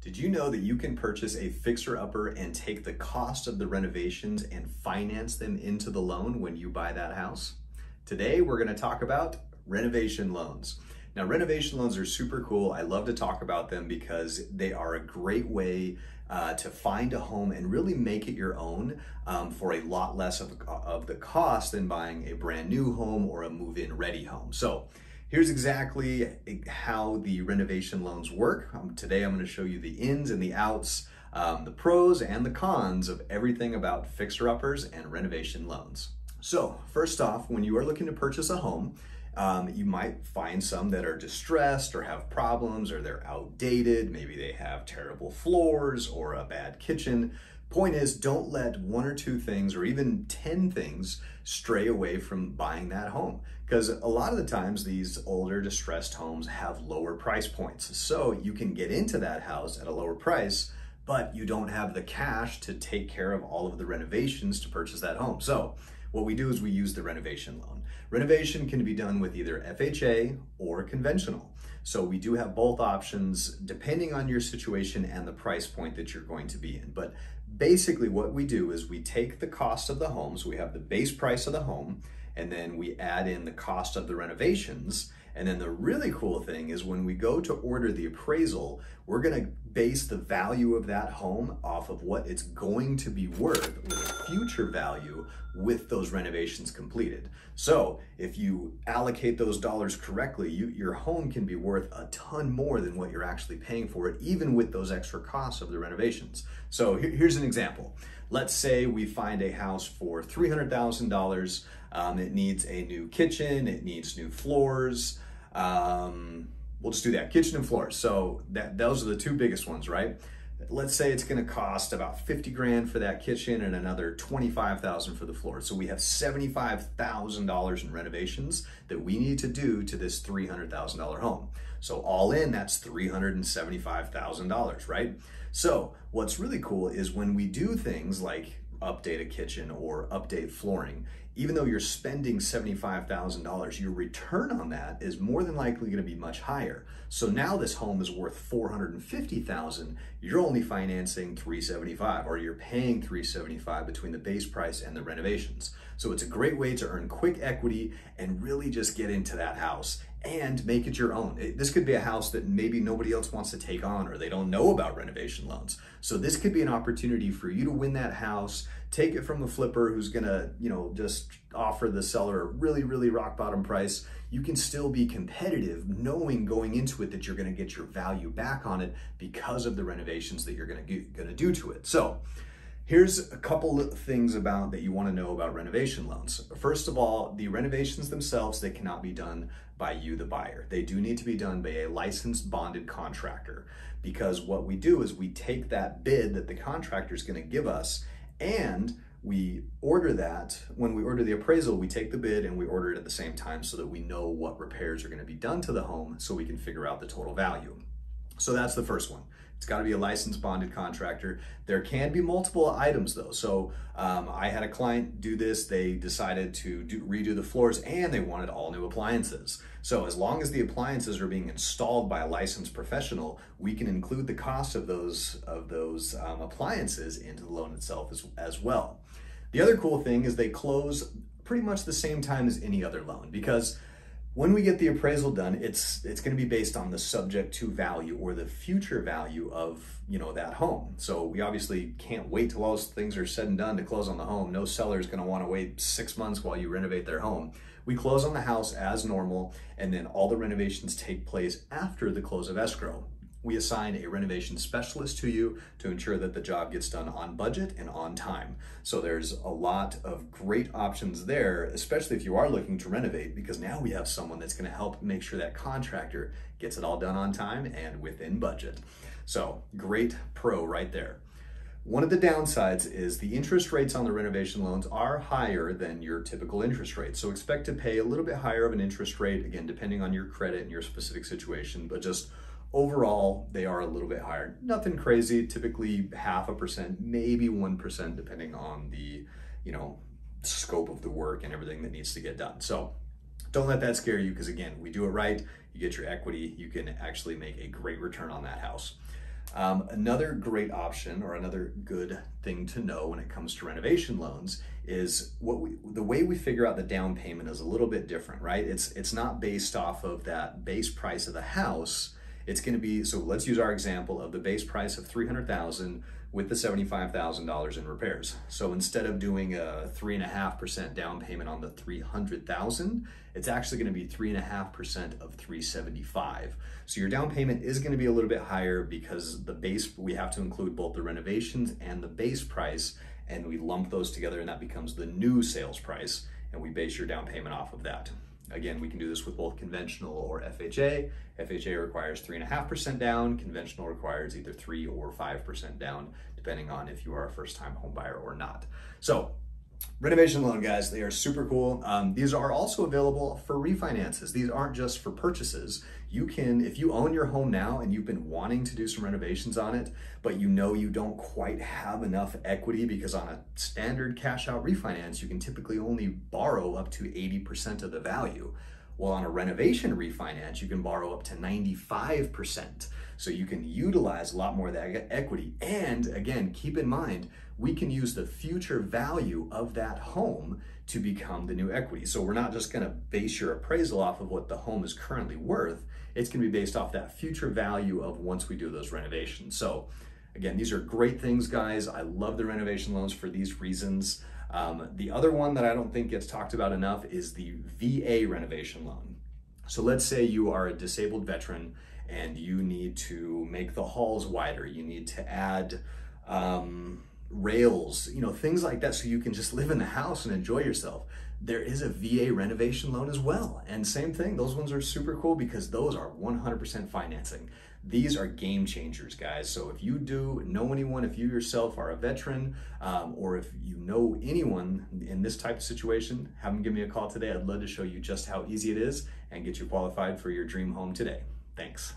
Did you know that you can purchase a fixer-upper and take the cost of the renovations and finance them into the loan when you buy that house? Today, we're going to talk about renovation loans. Now, renovation loans are super cool. I love to talk about them because they are a great way to find a home and really make it your own for a lot less of the cost than buying a brand new home or a move-in ready home. So here's exactly how the renovation loans work. Today I'm going to show you the ins and the outs, the pros and the cons of everything about fixer-uppers and renovation loans. So first off, when you are looking to purchase a home, you might find some that are distressed or have problems or they're outdated. Maybe they have terrible floors or a bad kitchen. Point is, don't let one or two things or even 10 things stray away from buying that home. Because a lot of the times these older distressed homes have lower price points. So you can get into that house at a lower price, but you don't have the cash to take care of all of the renovations to purchase that home. So what we do is we use the renovation loan. Renovation can be done with either FHA or conventional. So we do have both options depending on your situation and the price point that you're going to be in. But basically what we do is we take the cost of the home, so we have the base price of the home, and then we add in the cost of the renovations. And then the really cool thing is when we go to order the appraisal, we're gonna base the value of that home off of what it's going to be worth, or the future value with those renovations completed. So if you allocate those dollars correctly, your home can be worth a ton more than what you're actually paying for it, even with those extra costs of the renovations. So here's an example. Let's say we find a house for $300,000. It needs a new kitchen, it needs new floors. We'll just do that, kitchen and floors. So those are the two biggest ones, right? Let's say it's gonna cost about 50 grand for that kitchen and another 25,000 for the floor. So we have $75,000 in renovations that we need to do to this $300,000 home. So all in, that's $375,000, right? So what's really cool is when we do things like update a kitchen or update flooring, even though you're spending $75,000, your return on that is more than likely going to be much higher. So now this home is worth $450,000. You're only financing $375,000, or you're paying $375,000 between the base price and the renovations. So it's a great way to earn quick equity and really just get into that house and make it your own. This could be a house that maybe nobody else wants to take on, or they don't know about renovation loans. So this could be an opportunity for you to win that house, take it from the flipper who's gonna, just offer the seller a really, really rock bottom price. You can still be competitive knowing going into it that you're gonna get your value back on it because of the renovations that you're gonna do to it. So here's a couple of things that you want to know about renovation loans. First of all, the renovations themselves, they cannot be done by you, the buyer. They do need to be done by a licensed bonded contractor, because what we do is we take that bid that the contractor is going to give us and we order that. When we order the appraisal, we take the bid and we order it at the same time so that we know what repairs are going to be done to the home so we can figure out the total value. So that's the first one. It's got to be a licensed bonded contractor. There can be multiple items though. So I had a client do this. They decided to redo the floors and they wanted all new appliances. So as long as the appliances are being installed by a licensed professional, we can include the cost of those appliances into the loan itself as well. The other cool thing is they close pretty much the same time as any other loan, because when we get the appraisal done, it's going to be based on the subject to value or the future value of that home. So we obviously can't wait till all those things are said and done to close on the home. No seller is going to want to wait 6 months while you renovate their home. We close on the house as normal, and then all the renovations take place after the close of escrow. We assign a renovation specialist to you to ensure that the job gets done on budget and on time. So there's a lot of great options there, especially if you are looking to renovate, because now we have someone that's going to help make sure that contractor gets it all done on time and within budget. So great pro right there. One of the downsides is the interest rates on the renovation loans are higher than your typical interest rate. So expect to pay a little bit higher of an interest rate, again, depending on your credit and your specific situation, but just overall, they are a little bit higher. Nothing crazy, typically 0.5%, maybe 1%, depending on the, scope of the work and everything that needs to get done. So don't let that scare you, because again, we do it right, you get your equity, you can actually make a great return on that house. Another great option or another good thing to know when it comes to renovation loans is the way we figure out the down payment is a little bit different, right? It's not based off of that base price of the house. It's going to be, so let's use our example of the base price of $300,000 with the $75,000 in repairs. So instead of doing a 3.5% down payment on the $300,000, it's actually going to be 3.5% of $375,000. So your down payment is going to be a little bit higher because the base, we have to include both the renovations and the base price, and we lump those together, and that becomes the new sales price, and we base your down payment off of that. Again, we can do this with both conventional or FHA. FHA requires 3.5% down. Conventional requires either 3 or 5% down, depending on if you are a first-time home buyer or not. So, renovation loan, guys, they are super cool. These are also available for refinances. These aren't just for purchases. You can, if you own your home now and you've been wanting to do some renovations on it, but you know you don't quite have enough equity because on a standard cash out refinance, you can typically only borrow up to 80% of the value. Well, on a renovation refinance, you can borrow up to 95%. So you can utilize a lot more of that equity. And again, keep in mind, we can use the future value of that home to become the new equity. So we're not just gonna base your appraisal off of what the home is currently worth. It's gonna be based off that future value of once we do those renovations. So again, these are great things, guys. I love the renovation loans for these reasons. The other one that I don't think gets talked about enough is the VA renovation loan. So let's say you are a disabled veteran and you need to make the halls wider. You need to add rails, things like that, so you can just live in the house and enjoy yourself. There is a VA renovation loan as well. And same thing, those ones are super cool because those are 100% financing. These are game changers, guys. So if you do know anyone, if you yourself are a veteran, or if you know anyone in this type of situation, have them give me a call today. I'd love to show you just how easy it is and get you qualified for your dream home today. Thanks.